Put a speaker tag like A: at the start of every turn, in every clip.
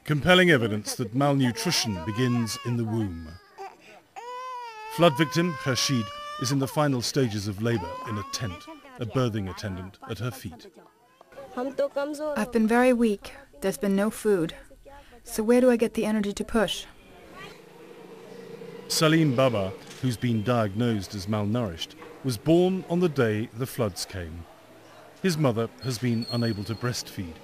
A: Compelling evidence that malnutrition begins in the womb. Flood victim Khursheed is in the final stages of labour in a tent, a birthing attendant at her feet.
B: I've been very weak. There's been no food. So where do I get the energy to push?
A: Salim Babbar, who's been diagnosed as malnourished, was born on the day the floods came. His mother has been unable to breastfeed.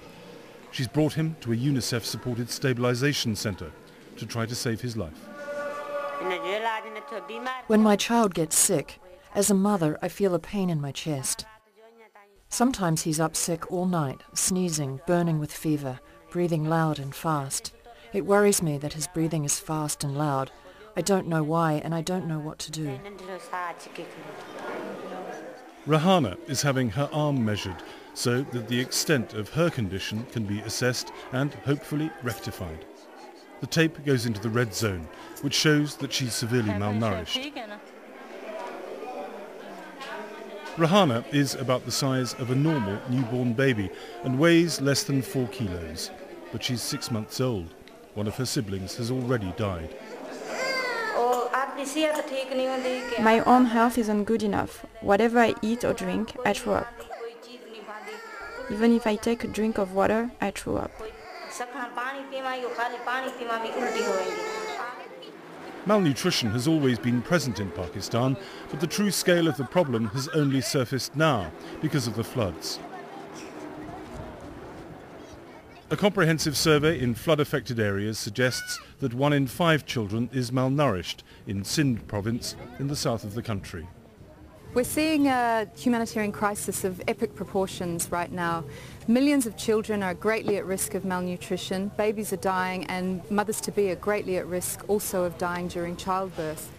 A: She's brought him to a Unicef-supported stabilisation centre to try to save his life.
C: When my child gets sick, as a mother I feel a pain in my chest. Sometimes he's up sick all night, sneezing, burning with fever, breathing loud and fast. It worries me that his breathing is fast and loud. I don't know why, and I don't know what to do.
A: Rahana is having her arm measured so that the extent of her condition can be assessed and hopefully rectified. The tape goes into the red zone, which shows that she's severely malnourished. Rahana is about the size of a normal newborn baby and weighs less than 4 kilos. But she's 6 months old. One of her siblings has already died.
D: My own health isn't good enough. Whatever I eat or drink, I throw up. Even if I take a drink of water, I throw up.
A: Malnutrition has always been present in Pakistan, but the true scale of the problem has only surfaced now because of the floods. A comprehensive survey in flood-affected areas suggests that 1 in 5 children is malnourished in Sindh Province in the south of the country.
B: We're seeing a humanitarian crisis of epic proportions right now. Millions of children are greatly at risk of malnutrition, babies are dying, and mothers-to-be are greatly at risk also of dying during childbirth.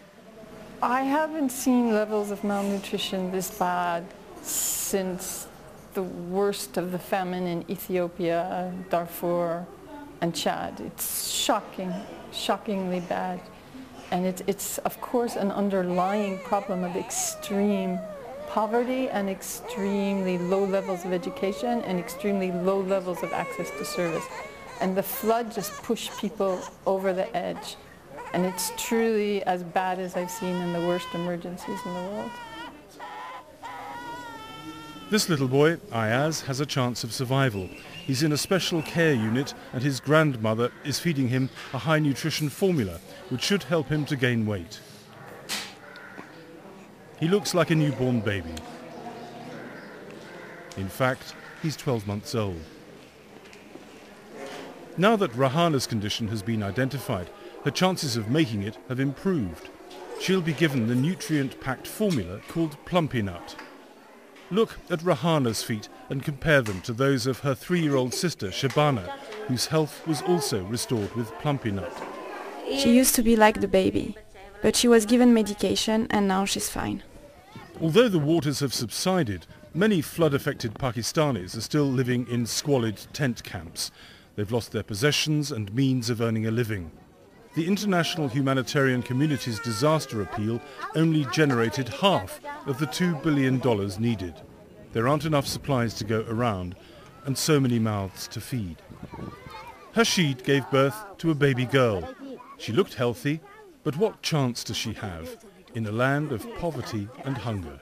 E: I haven't seen levels of malnutrition this bad since the worst of the famine in Ethiopia, Darfur, and Chad. It's shocking, shockingly bad. And it's of course an underlying problem of extreme poverty and extremely low levels of education and extremely low levels of access to service. And the flood just pushed people over the edge. And it's truly as bad as I've seen in the worst emergencies in the world.
A: This little boy, Ayaz, has a chance of survival. He's in a special care unit and his grandmother is feeding him a high nutrition formula which should help him to gain weight. He looks like a newborn baby. In fact, he's 12 months old. Now that Rahana's condition has been identified, her chances of making it have improved. She'll be given the nutrient-packed formula called Plumpy Nut. Look at Rahana's feet and compare them to those of her 3-year-old sister Shabana, whose health was also restored with Plumpy Nut.
D: She used to be like the baby, but she was given medication and now she's fine.
A: Although the waters have subsided, many flood-affected Pakistanis are still living in squalid tent camps. They've lost their possessions and means of earning a living. The international humanitarian community's disaster appeal only generated half of the $2 billion needed. There aren't enough supplies to go around and so many mouths to feed. Khursheed gave birth to a baby girl. She looked healthy, but what chance does she have in a land of poverty and hunger?